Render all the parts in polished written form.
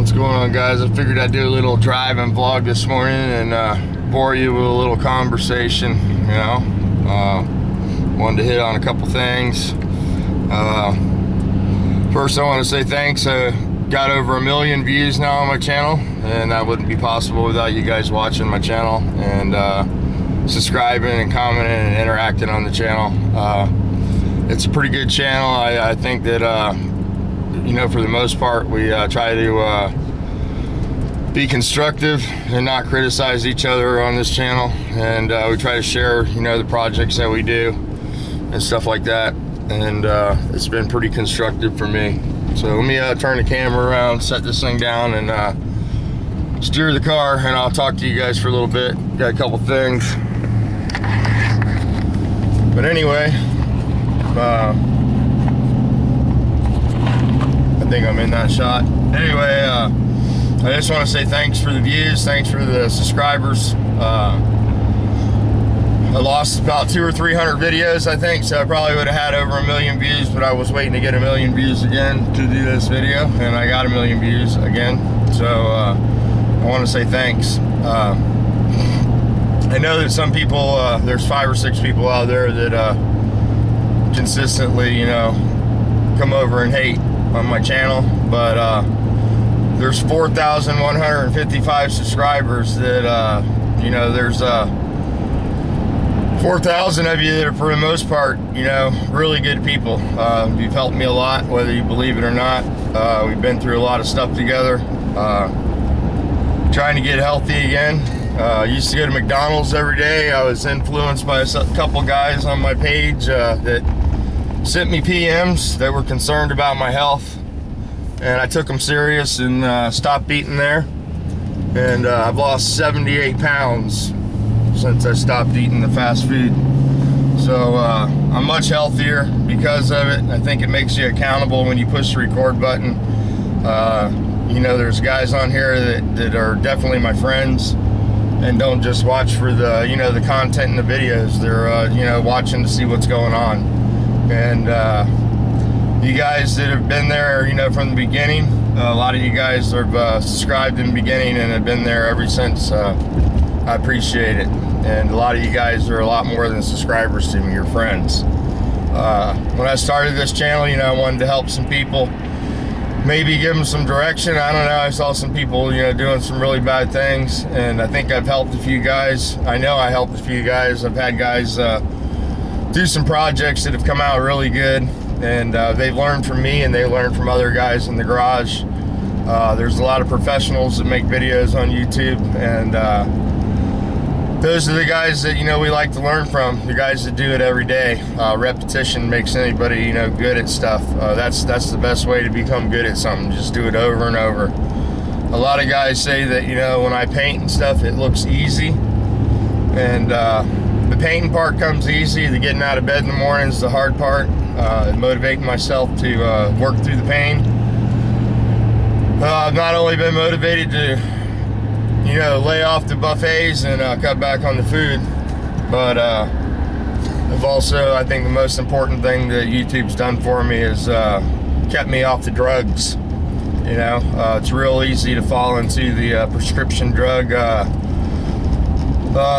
What's going on, guys? I figured I'd do a little drive and vlog this morning and bore you with a little conversation, you know. Wanted to hit on a couple things. First, I want to say thanks. I got over 1 million views now on my channel, and that wouldn't be possible without you guys watching my channel and subscribing and commenting and interacting on the channel. It's a pretty good channel. I think that you know, for the most part, we try to be constructive and not criticize each other on this channel, and we try to share, you know, the projects that we do and stuff like that, and it's been pretty constructive for me. So let me turn the camera around, set this thing down, and steer the car, and I'll talk to you guys for a little bit. Got a couple things, but anyway, I think I'm in that shot. Anyway, I just want to say thanks for the views, thanks for the subscribers. I lost about 200 or 300 videos, I think, so I probably would have had over 1 million views, but I was waiting to get 1 million views again to do this video, and I got 1 million views again. So I want to say thanks. I know that some people, there's 5 or 6 people out there that consistently, you know, come over and hate on my channel, but there's 4,155 subscribers that you know, there's 4,000 of you that are, for the most part, you know, really good people. You've helped me a lot, whether you believe it or not. We've been through a lot of stuff together, trying to get healthy again. I used to go to McDonald's every day. I was influenced by a couple guys on my page that sent me PMs that were concerned about my health, and I took them serious and stopped eating there, and I've lost 78 pounds since I stopped eating the fast food. So I'm much healthier because of it. I think it makes you accountable when you push the record button. You know, there's guys on here that are definitely my friends and don't just watch for the, you know, the content in the videos. They're you know, watching to see what's going on. And you guys that have been there, you know, from the beginning, a lot of you guys have subscribed in the beginning and have been there ever since. I appreciate it. And a lot of you guys are a lot more than subscribers to me, you're friends. When I started this channel, you know, I wanted to help some people, maybe give them some direction. I don't know, I saw some people, you know, doing some really bad things, and I think I've helped a few guys. I know I helped a few guys. I've had guys do some projects that have come out really good, and they've learned from me and they learned from other guys in the garage. There's a lot of professionals that make videos on YouTube, and those are the guys that, you know, we like to learn from, the guys that do it every day. Repetition makes anybody, you know, good at stuff. That's the best way to become good at something. Just do it over and over. A lot of guys say that, you know, when I paint and stuff, it looks easy, and the painting part comes easy. The getting out of bed in the morning is the hard part. Motivating myself to work through the pain. I've not only been motivated to, you know, lay off the buffets and cut back on the food, but I've also, I think the most important thing that YouTube's done for me is kept me off the drugs. You know, it's real easy to fall into the prescription drug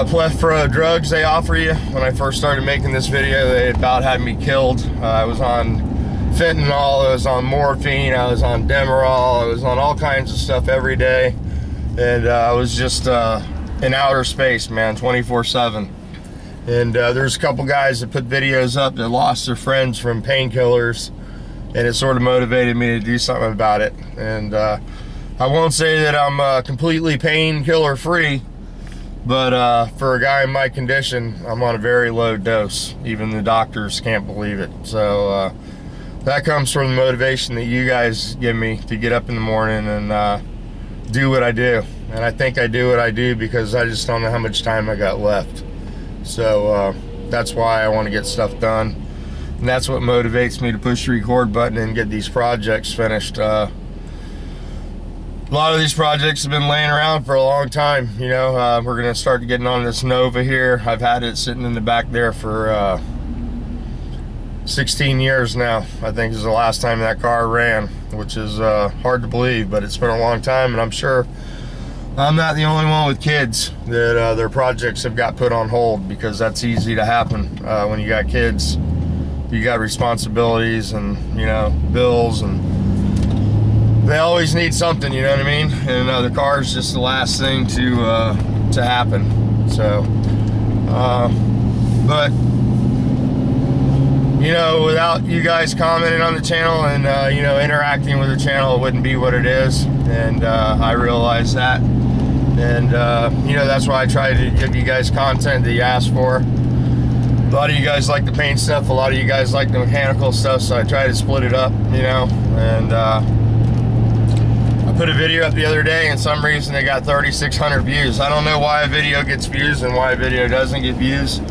plethora of drugs they offer you. When I first started making this video, they about had me killed. I was on fentanyl, I was on morphine, I was on Demerol, I was on all kinds of stuff every day, and I was just in outer space, man, 24/7. And there's a couple guys that put videos up that lost their friends from painkillers, and it sort of motivated me to do something about it. And I won't say that I'm completely painkiller free, but for a guy in my condition, I'm on a very low dose. Even the doctors can't believe it. So that comes from the motivation that you guys give me to get up in the morning and do what I do. And I think I do what I do because I just don't know how much time I got left. So that's why I want to get stuff done. And that's what motivates me to push the record button and get these projects finished. A lot of these projects have been laying around for a long time. You know, we're gonna start getting on this Nova here. I've had it sitting in the back there for 16 years now. I think is the last time that car ran. which is hard to believe, but it's been a long time, and I'm sure I'm not the only one with kids that their projects have got put on hold, because that's easy to happen when you got kids. You got responsibilities and, you know, bills, and they always need something, you know what I mean? And the car is just the last thing to happen. So, but you know, without you guys commenting on the channel and you know, interacting with the channel, it wouldn't be what it is, and I realize that. And you know, that's why I try to give you guys content that you ask for. A lot of you guys like the paint stuff, a lot of you guys like the mechanical stuff, so I try to split it up, you know. And I put a video up the other day, and some reason it got 3,600 views. I don't know why a video gets views and why a video doesn't get views.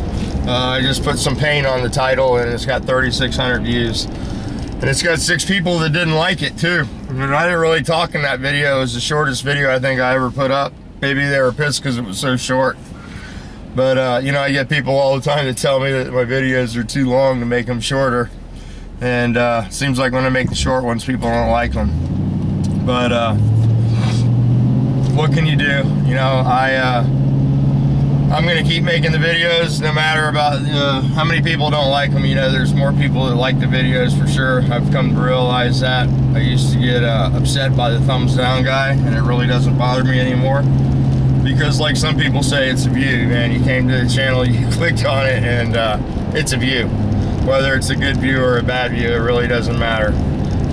I just put some paint on the title, and it's got 3,600 views. And it's got 6 people that didn't like it too. And I didn't really talk in that video. It was the shortest video I think I ever put up. Maybe they were pissed because it was so short. But you know, I get people all the time that tell me that my videos are too long to make them shorter. And it seems like when I make the short ones, people don't like them. But what can you do? You know, I'm gonna keep making the videos no matter about how many people don't like them. You know, there's more people that like the videos for sure. I've come to realize that. I used to get upset by the thumbs down guy, and it really doesn't bother me anymore, because like some people say, it's a view, man. You came to the channel, you clicked on it, and it's a view. Whether it's a good view or a bad view, it really doesn't matter.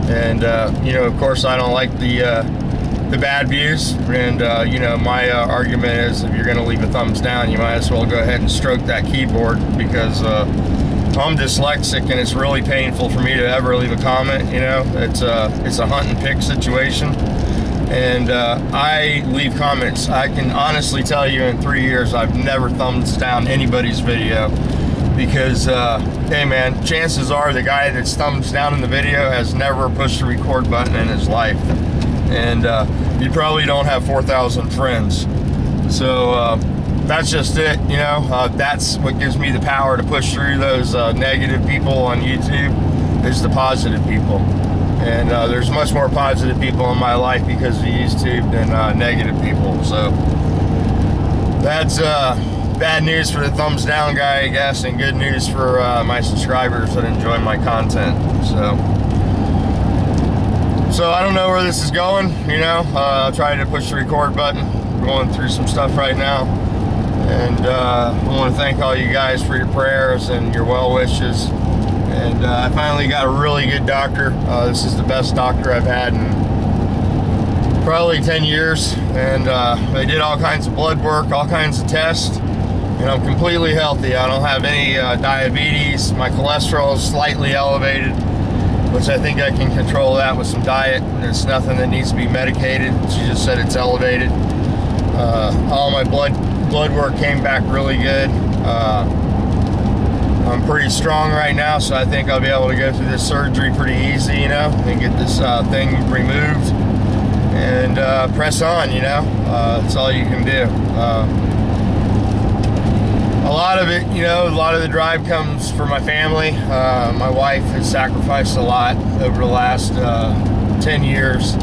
And you know, of course, I don't like the bad views, and you know, my argument is, if you're going to leave a thumbs down, you might as well go ahead and stroke that keyboard, because I'm dyslexic, and it's really painful for me to ever leave a comment. You know, it's a hunt and pick situation, and I leave comments. I can honestly tell you, in 3 years, I've never thumbs down anybody's video, because hey man, chances are the guy that's thumbs down in the video has never pushed the record button in his life. And you probably don't have 4,000 friends. So that's just it, you know. That's what gives me the power to push through those negative people on YouTube, is the positive people. And there's much more positive people in my life because of YouTube than negative people. So that's bad news for the thumbs down guy, I guess, and good news for my subscribers that enjoy my content. So I don't know where this is going, you know. I'm trying to push the record button. We're going through some stuff right now. And I want to thank all you guys for your prayers and your well wishes. And I finally got a really good doctor. This is the best doctor I've had in probably 10 years. And they did all kinds of blood work, all kinds of tests. And I'm completely healthy. I don't have any diabetes. My cholesterol is slightly elevated, which I think I can control that with some diet. There's nothing that needs to be medicated. She just said it's elevated. All my blood work came back really good. I'm pretty strong right now, so I think I'll be able to go through this surgery pretty easy, you know, and get this thing removed and press on, you know. That's all you can do. A lot of it, you know, a lot of the drive comes from my family. My wife has sacrificed a lot over the last 10 years.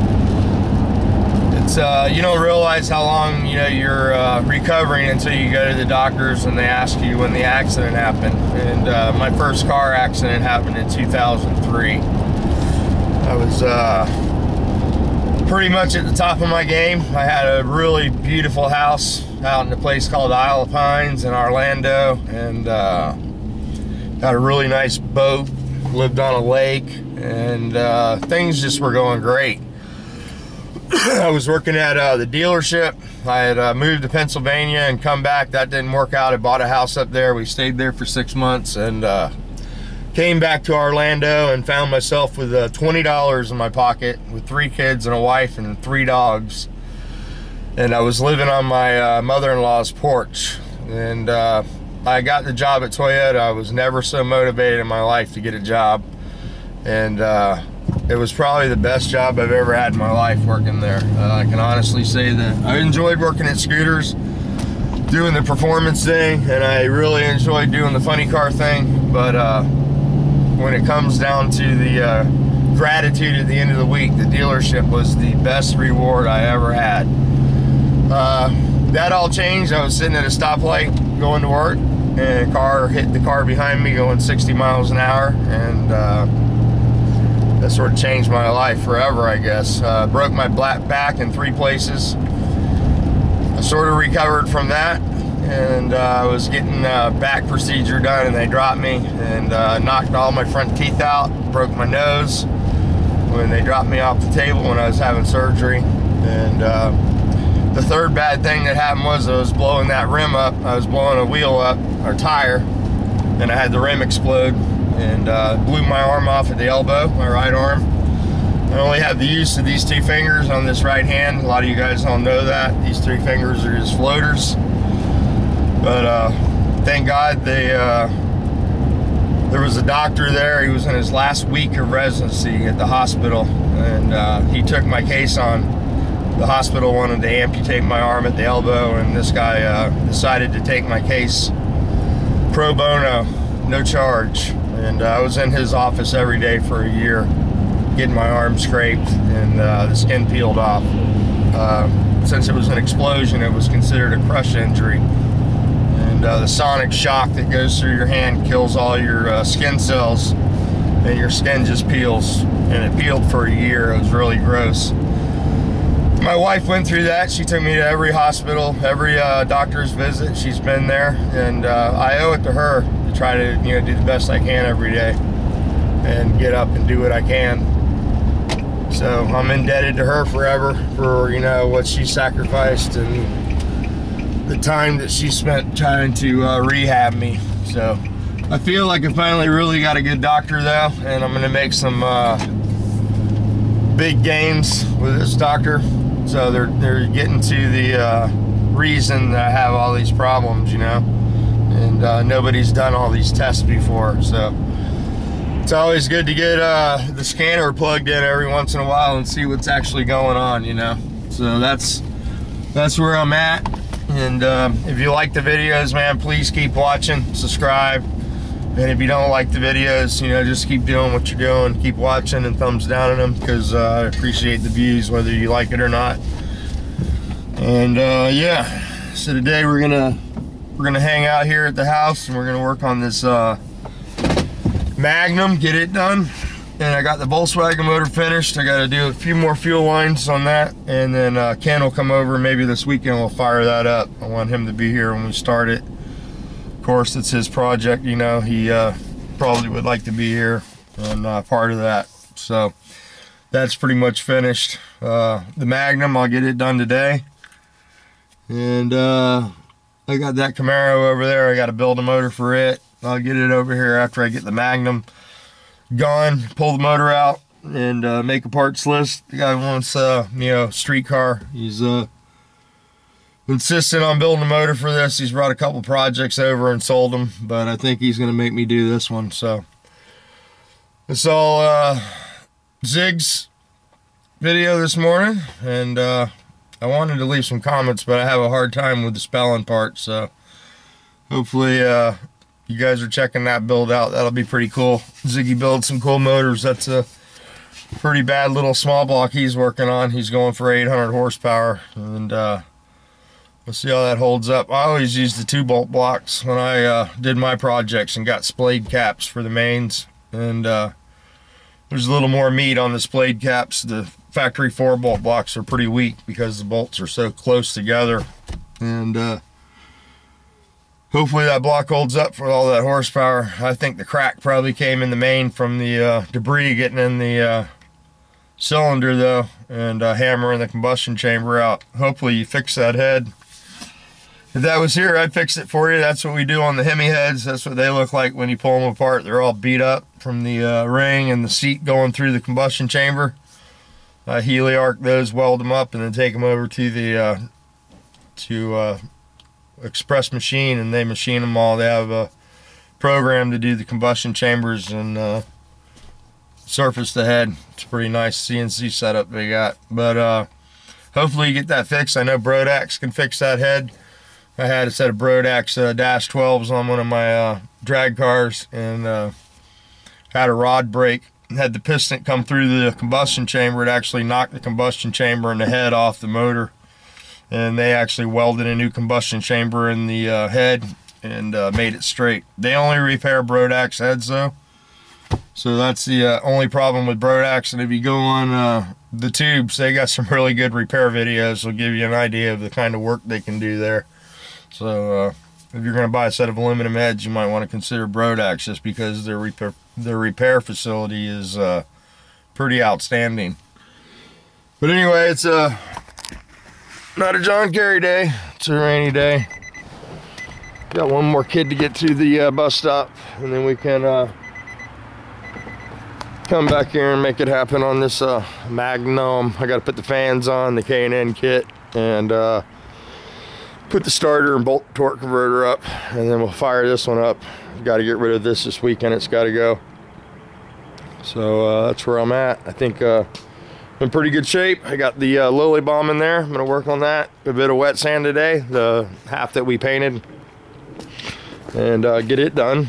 It's you don't realize how long, you know, you're recovering until you go to the doctors and they ask you when the accident happened. And my first car accident happened in 2003. I was pretty much at the top of my game. I had a really beautiful house out in a place called Isle of Pines in Orlando, and had a really nice boat, lived on a lake, and things just were going great. I was working at the dealership. I had moved to Pennsylvania and come back. That didn't work out. I bought a house up there. We stayed there for 6 months, and came back to Orlando and found myself with $20 in my pocket, with 3 kids and a wife and 3 dogs. And I was living on my mother-in-law's porch. And I got the job at Toyota. I was never so motivated in my life to get a job. And it was probably the best job I've ever had in my life, working there. I can honestly say that I enjoyed working at Scooters, doing the performance thing, and I really enjoyed doing the funny car thing. But when it comes down to the gratitude at the end of the week. The dealership was the best reward I ever had. That all changed. I was sitting at a stoplight going to work, and a car hit the car behind me going 60 miles an hour, and that sort of changed my life forever, I guess. Broke my back in 3 places. I sort of recovered from that, and I was getting a back procedure done, and they dropped me and knocked all my front teeth out, broke my nose when they dropped me off the table when I was having surgery. And the third bad thing that happened was I was blowing that rim up. I was blowing a wheel up, or tire, and I had the rim explode and blew my arm off at the elbow, my right arm. I only have the use of these 2 fingers on this right hand. A lot of you guys don't know that. These 3 fingers are just floaters. But thank God there was a doctor there. He was in his last week of residency at the hospital, and he took my case on. The hospital wanted to amputate my arm at the elbow, and this guy decided to take my case pro bono, no charge. And I was in his office every day for a year, getting my arm scraped and the skin peeled off. Since it was an explosion, it was considered a crush injury. And the sonic shock that goes through your hand kills all your skin cells, and your skin just peels. And it peeled for a year. It was really gross. My wife went through that. She took me to every hospital, every doctor's visit. She's been there, and I owe it to her to try to, do the best I can every day and get up and do what I can. So I'm indebted to her forever for, what she sacrificed and the time that she spent trying to rehab me. So I feel like I finally really got a good doctor though, and I'm gonna make some big gains with this doctor. So they're getting to the reason that I have all these problems, and nobody's done all these tests before. So it's always good to get the scanner plugged in every once in a while and see what's actually going on, So that's where I'm at. And if you like the videos, man, please keep watching, subscribe. And if you don't like the videos, just keep doing what you're doing. Keep watching and thumbs down on them, because I appreciate the views, whether you like it or not. And yeah, so today we're gonna hang out here at the house, and we're gonna work on this Magnum, get it done. And I got the Volkswagen motor finished. I got to do a few more fuel lines on that, and then Ken will come over. Maybe this weekend we'll fire that up. I want him to be here when we start it. Of course, it's his project, he probably would like to be here and part of that. So that's pretty much finished. The Magnum, I'll get it done today. And I got that Camaro over there. I got to build a motor for it. I'll get it over here after I get the Magnum gone, pull the motor out, and make a parts list. The guy wants street car. He's insistent on building a motor for this. He's brought a couple projects over and sold them, but I think he's gonna make me do this one. So it's all Zig's video this morning, and I wanted to leave some comments, but I have a hard time with the spelling part, so hopefully you guys are checking that build out. That'll be pretty cool. Ziggy builds some cool motors. That's a pretty bad little small block he's working on. He's going for 800 horsepower, and we'll see how that holds up. I always used the 2-bolt blocks when I did my projects and got splayed caps for the mains. And there's a little more meat on the splayed caps. The factory 4-bolt blocks are pretty weak because the bolts are so close together. And hopefully that block holds up for all that horsepower. I think the crack probably came in the main from the debris getting in the cylinder though, and hammering the combustion chamber out. Hopefully you fix that head. If that was here, I'd fix it for you. That's what we do on the Hemi heads. That's what they look like when you pull them apart. They're all beat up from the ring and the seat going through the combustion chamber. Heliarc those, weld them up, and then take them over to the express machine, and they machine them all. They have a program to do the combustion chambers and surface the head. It's a pretty nice CNC setup they got. But hopefully you get that fixed. I know Brodax can fix that head. I had a set of Brodax Dash 12s on one of my drag cars, and had a rod break had the piston come through the combustion chamber. It actually knocked the combustion chamber and the head off the motor, and they actually welded a new combustion chamber in the head and made it straight. They only repair Brodak's heads though, so that's the only problem with Brodak's. And if you go on the tubes, they got some really good repair videos. They'll give you an idea of the kind of work they can do there. So if you're going to buy a set of aluminum heads, you might want to consider Brodak's, just because their repair facility is pretty outstanding. But anyway, it's not a John Kerry day, it's a rainy day. Got one more kid to get to the bus stop, and then we can come back here and make it happen on this Magnum. I got to put the fans on, the K&N kit, and put the starter and bolt torque converter up, and then we'll fire this one up. Got to get rid of this weekend. It's got to go. So that's where I'm at. I think I'm in pretty good shape. I got the lily balm in there. I'm going to work on that. A bit of wet sand today, the half that we painted, and get it done.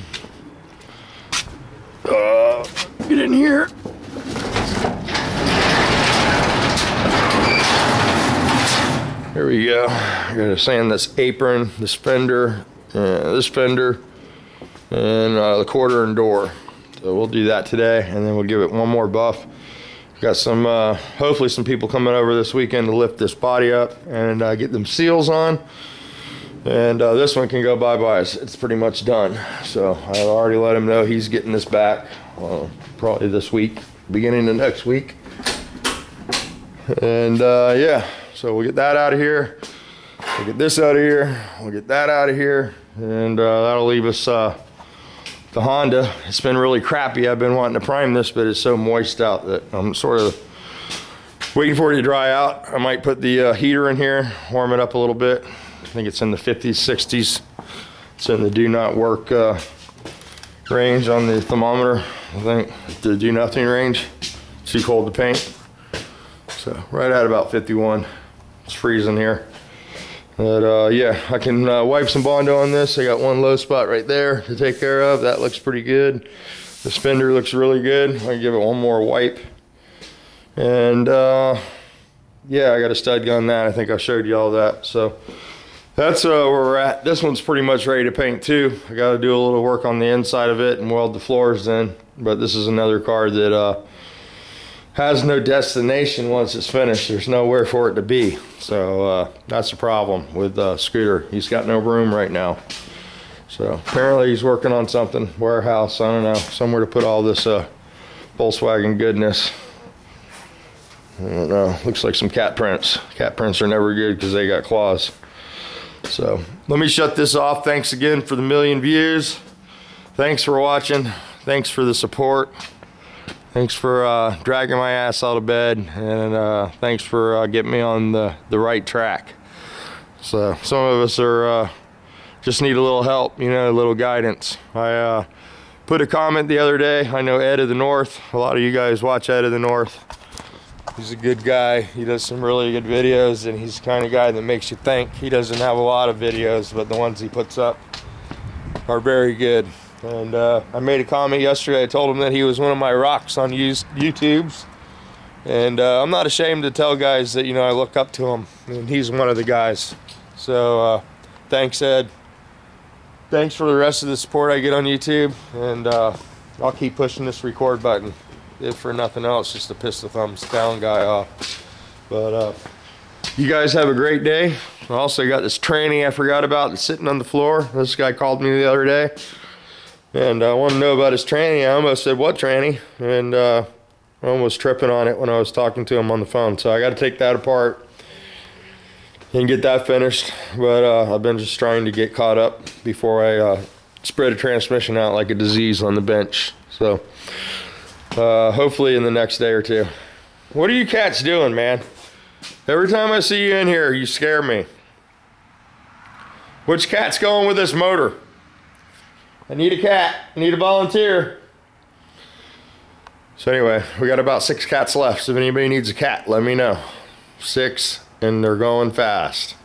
Get in here. There we go. I gotta sand this apron, this fender, and the quarter and door. So we'll do that today, and then we'll give it one more buff. Got some, hopefully some people coming over this weekend to lift this body up and get them seals on. And this one can go bye-bye. It's pretty much done. So I already let him know he's getting this back probably this week, beginning of next week. And yeah. So we'll get that out of here, we'll get this out of here, we'll get that out of here, and that'll leave us the Honda. It's been really crappy. I've been wanting to prime this, but it's so moist out that I'm sort of waiting for it to dry out. I might put the heater in here, warm it up a little bit. I think it's in the 50s, 60s. It's in the do not work range on the thermometer. I think the do nothing range. It's too cold to paint. So right at about 51. It's freezing here. But yeah, I can wipe some Bondo on this. I got one low spot right there to take care of. That looks pretty good. The fender looks really good. I can give it one more wipe. And yeah, I got a stud gun that. I think I showed you all that. So that's where we're at. This one's pretty much ready to paint too. I got to do a little work on the inside of it and weld the floors in. But this is another car that has no destination once it's finished. There's nowhere for it to be. So that's the problem with Scooter. He's got no room right now. So apparently he's working on something, warehouse, I don't know, somewhere to put all this Volkswagen goodness. I don't know, looks like some cat prints. Cat prints are never good because they got claws. So let me shut this off. Thanks again for the 1,000,000 views. Thanks for watching. Thanks for the support. Thanks for dragging my ass out of bed, and thanks for getting me on the right track. So some of us are just need a little help, you know, a little guidance. I put a comment the other day. I know Ed of the North. A lot of you guys watch Ed of the North. He's a good guy. He does some really good videos, and he's the kind of guy that makes you think. He doesn't have a lot of videos, but the ones he puts up are very good. And I made a comment yesterday. I told him that he was one of my rocks on YouTube's, and I'm not ashamed to tell guys that, you know, I look up to him, and he's one of the guys. So thanks, Ed. Thanks for the rest of the support I get on YouTube, and I'll keep pushing this record button, if for nothing else, just to piss the thumbs down guy off. But you guys have a great day. I also got this tranny I forgot about that's sitting on the floor. This guy called me the other day, and I want to know about his tranny. I almost said, what tranny? And I almost tripping on it when I was talking to him on the phone. So I got to take that apart and get that finished. But I've been just trying to get caught up before I spread a transmission out like a disease on the bench. So hopefully in the next day or two. What are you cats doing, man? Every time I see you in here, you scare me. Which cat's going with this motor? I need a cat. I need a volunteer. So anyway, we got about 6 cats left. So if anybody needs a cat, let me know. 6, and they're going fast.